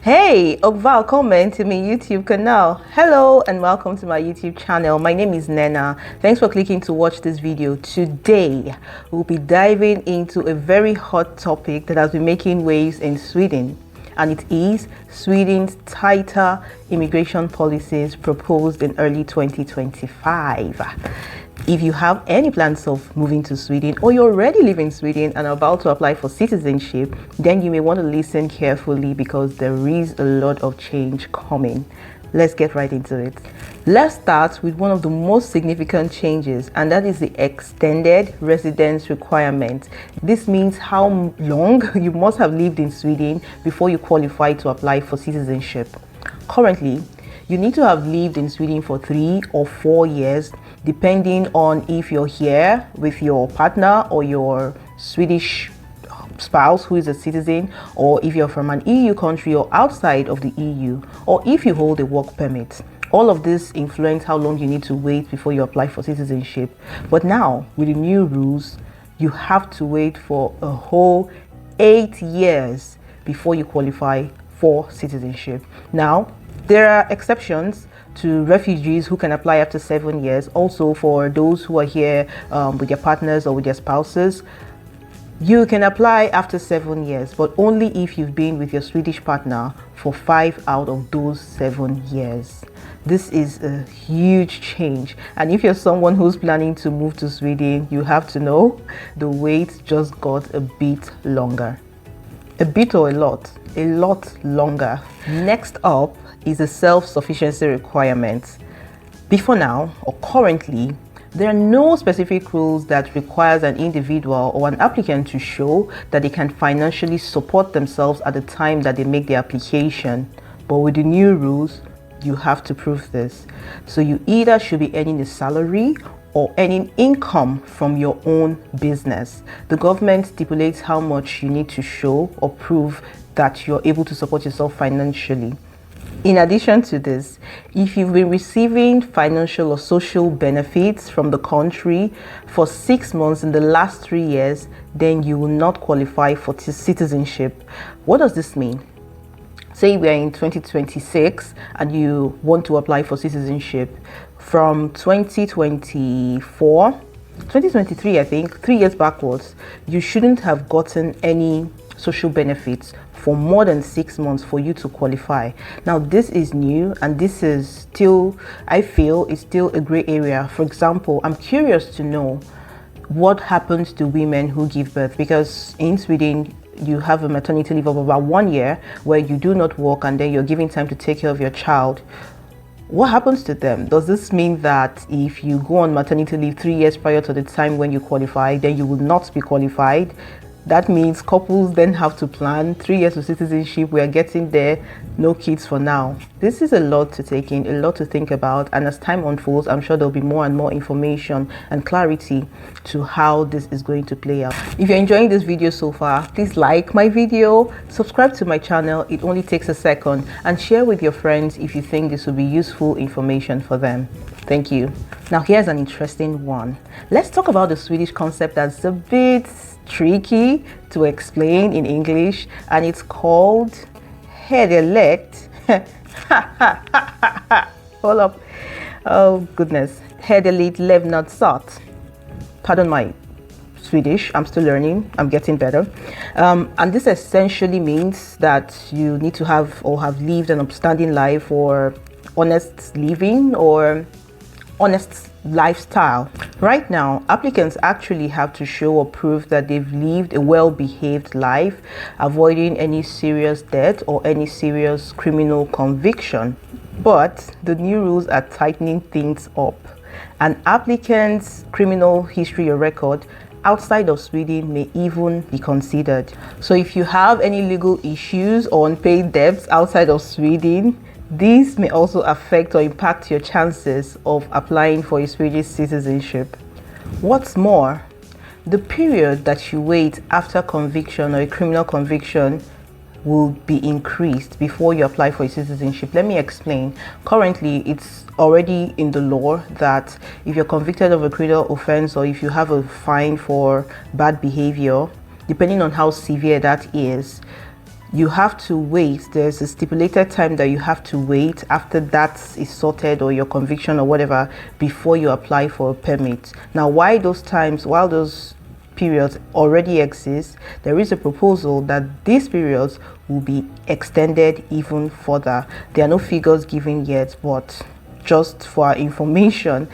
Hey, welcome to my YouTube channel. Hello and welcome to my YouTube channel. My name is Nena. Thanks for clicking to watch this video. Today, we'll be diving into a very hot topic that has been making waves in Sweden. And it is Sweden's tighter immigration policies proposed in early 2025. If you have any plans of moving to Sweden or you already live in Sweden and are about to apply for citizenship, then you may want to listen carefully because there is a lot of change coming. Let's get right into it. Let's start with one of the most significant changes, and that is the extended residence requirement. This means how long you must have lived in Sweden before you qualify to apply for citizenship. Currently, you need to have lived in Sweden for 3 or 4 years, depending on if you're here with your partner or your Swedish spouse who is a citizen, or if you're from an EU country or outside of the EU, or if you hold a work permit. All of this influence how long you need to wait before you apply for citizenship. But now, with the new rules, you have to wait for a whole 8 years before you qualify for citizenship. Now, there are exceptions to refugees who can apply after 7 years. Also, for those who are here with their partners or with their spouses, you can apply after 7 years, but only if you've been with your Swedish partner for 5 out of those 7 years. This is a huge change. And if you're someone who's planning to move to Sweden, you have to know the wait just got a bit longer. A bit or a lot longer. Next up is a self-sufficiency requirement. Before now, or currently, there are no specific rules that requires an individual or an applicant to show that they can financially support themselves at the time that they make the application. But with the new rules, you have to prove this. So you either should be earning a salary or earning income from your own business. The government stipulates how much you need to show or prove that you're able to support yourself financially. In addition to this, if you've been receiving financial or social benefits from the country for 6 months in the last 3 years, then you will not qualify for citizenship. What does this mean? Say we are in 2026 and you want to apply for citizenship. From 2023, I think, 3 years backwards, you shouldn't have gotten any social benefits for more than 6 months for you to qualify. Now, this is new, and this is still, I feel, is still a gray area. For example, I'm curious to know what happens to women who give birth, because in Sweden, you have a maternity leave of about 1 year where you do not work and then you're giving time to take care of your child. What happens to them? Does this mean that if you go on maternity leave 3 years prior to the time when you qualify, then you will not be qualified? That means couples then have to plan 3 years of citizenship. We are getting there, no kids for now. This is a lot to take in, a lot to think about. And as time unfolds, I'm sure there'll be more and more information and clarity to how this is going to play out. If you're enjoying this video so far, please like my video, subscribe to my channel. It only takes a second, and share with your friends if you think this will be useful information for them. Thank you. Now, here's an interesting one. Let's talk about the Swedish concept that's a bit tricky to explain in English, and it's called Hederligt. Hold up. Oh goodness. Hederligt Levnadssätt. Pardon my Swedish, I'm still learning, I'm getting better. And this essentially means that you need to have or have lived an upstanding life, or honest living, or honest lifestyle. Right now, applicants actually have to show or prove that they've lived a well-behaved life, avoiding any serious debt or any serious criminal conviction. But the new rules are tightening things up. An applicant's criminal history or record outside of Sweden may even be considered. So if you have any legal issues or unpaid debts outside of Sweden, these may also affect or impact your chances of applying for a Swedish citizenship. What's more, the period that you wait after conviction or a criminal conviction will be increased before you apply for a citizenship. Let me explain. Currently, it's already in the law that if you're convicted of a criminal offense or if you have a fine for bad behavior, depending on how severe that is, you have to wait. There's a stipulated time that you have to wait after that is sorted, or your conviction or whatever, before you apply for a permit. Now, while those periods already exist, there is a proposal that these periods will be extended even further. There are no figures given yet, but just for our information,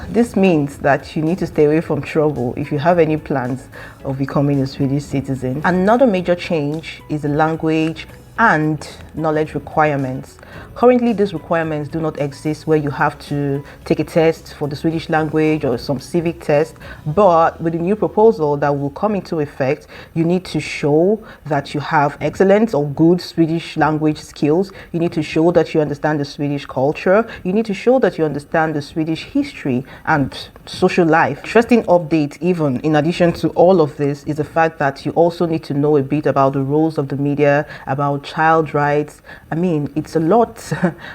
this means that you need to stay away from trouble if you have any plans of becoming a Swedish citizen. Another major change is the language and knowledge requirements. Currently, these requirements do not exist where you have to take a test for the Swedish language or some civic test, but with the new proposal that will come into effect, you need to show that you have excellent or good Swedish language skills. You need to show that you understand the Swedish culture. You need to show that you understand the Swedish history and social life. Interesting update, even in addition to all of this, is the fact that you also need to know a bit about the roles of the media, about child rights. I mean, it's a lot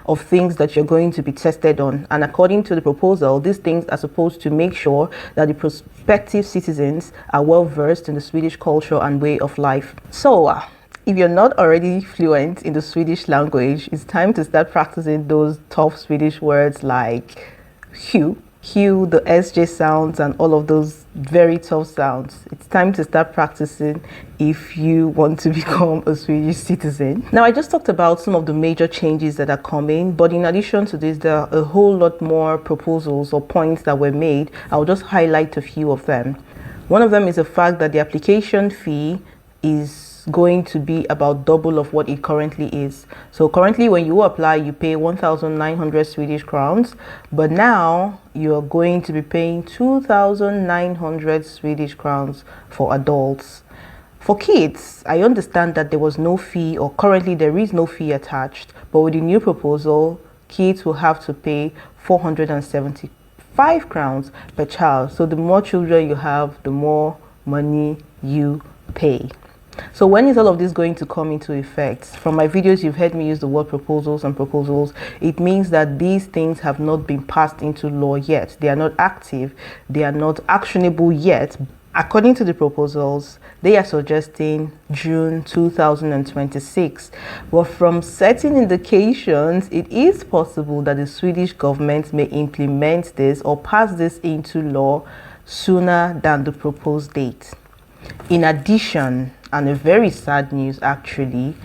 of things that you're going to be tested on, and according to the proposal, these things are supposed to make sure that the prospective citizens are well versed in the Swedish culture and way of life. So if you're not already fluent in the Swedish language, it's time to start practicing those tough Swedish words like Q, the SJ sounds, and all of those very tough sounds. It's time to start practicing if you want to become a Swedish citizen. Now, I just talked about some of the major changes that are coming, but in addition to this, there are a whole lot more proposals or points that were made. I'll just highlight a few of them. One of them is the fact that the application fee is going to be about double of what it currently is. So currently, when you apply, you pay 1,900 Swedish crowns, but now you're going to be paying 2,900 Swedish crowns for adults. For kids, I understand that there was no fee, or currently there is no fee attached, but with the new proposal, kids will have to pay 475 crowns per child. So the more children you have, the more money you pay. So when is all of this going to come into effect? From my videos, you've heard me use the word proposals and proposals. It means that these things have not been passed into law yet. They are not active. They are not actionable yet. According to the proposals, they are suggesting June 2026. But from certain indications, it is possible that the Swedish government may implement this or pass this into law sooner than the proposed date. In addition, and a very sad news actually,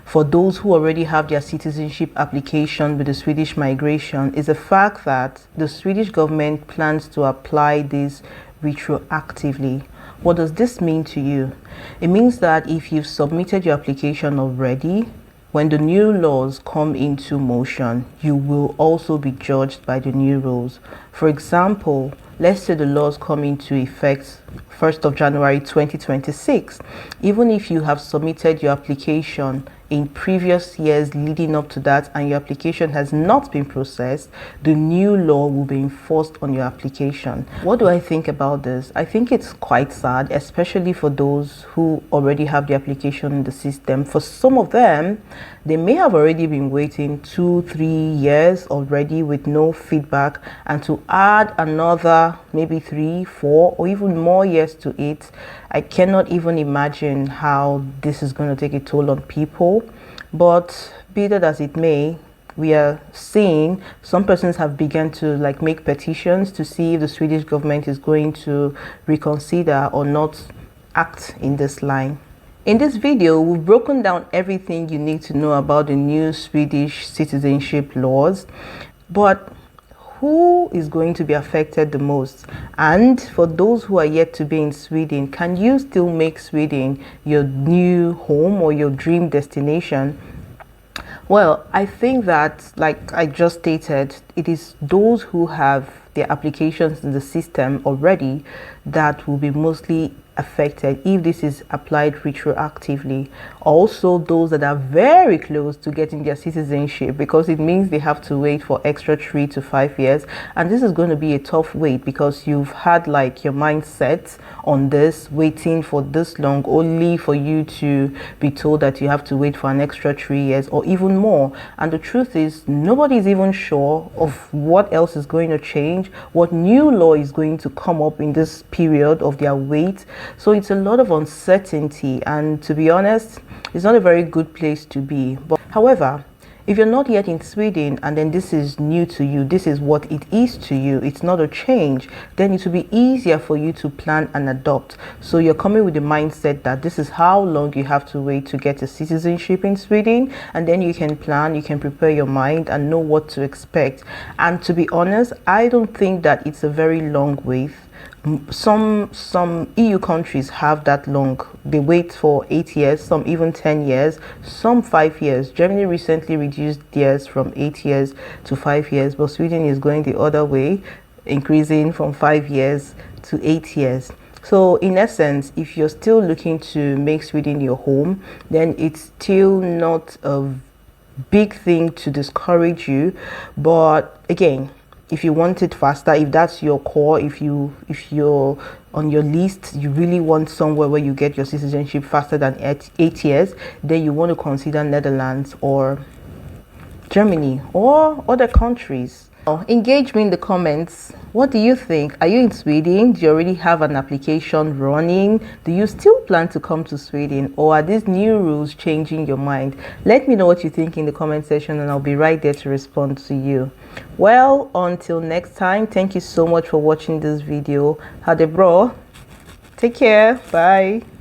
for those who already have their citizenship application with the Swedish migration, is the fact that the Swedish government plans to apply this retroactively. What does this mean to you? It means that if you've submitted your application already, when the new laws come into motion, you will also be judged by the new rules. For example, let's say the laws come into effect 1st of January 2026. Even if you have submitted your application in previous years leading up to that and your application has not been processed, the new law will be enforced on your application. What do I think about this? I think it's quite sad, especially for those who already have the application in the system. For some of them, they may have already been waiting 2-3 years already with no feedback, and to add another maybe 3-4 or even more years to it, I cannot even imagine how this is going to take a toll on people. But be that as it may, we are seeing some persons have begun to make petitions to see if the Swedish government is going to reconsider or not act in this line. In this video, we've broken down everything you need to know about the new Swedish citizenship laws, but who is going to be affected the most? And for those who are yet to be in Sweden, can you still make Sweden your new home or your dream destination? Well, I think that, like I just stated, it is those who have their applications in the system already that will be mostly affected if this is applied retroactively. Also, those that are very close to getting their citizenship, because it means they have to wait for extra 3 to 5 years, and this is going to be a tough wait because you've had your mind set on this, waiting for this long, only for you to be told that you have to wait for an extra 3 years or even more. And the truth is, nobody is even sure of what else is going to change change, what new law is going to come up in this period of their wait. So it's a lot of uncertainty, and to be honest, it's not a very good place to be. But however, if you're not yet in Sweden and then this is new to you, this is what it is to you, it's not a change, then it will be easier for you to plan and adopt. So you're coming with the mindset that this is how long you have to wait to get a citizenship in Sweden, and then you can plan, you can prepare your mind and know what to expect. And to be honest, I don't think that it's a very long wait. Some EU countries have that long. They wait for 8 years, some even 10 years, some 5 years. Germany recently reduced theirs from 8 years to 5 years, but Sweden is going the other way, increasing from 5 years to 8 years. So in essence, if you're still looking to make Sweden your home, then it's still not a big thing to discourage you. But again, if you want it faster, if that's your core, if you're on your list, you really want somewhere where you get your citizenship faster than 8 years, then you want to consider Netherlands or Germany or other countries. Engage me in the comments. What do you think? Are you in Sweden? Do you already have an application running? Do you still plan to come to Sweden, or are these new rules changing your mind? Let me know what you think in the comment section, and I'll be right there to respond to you. Well, until next time, thank you so much for watching this video. Hederligt. Take care. Bye.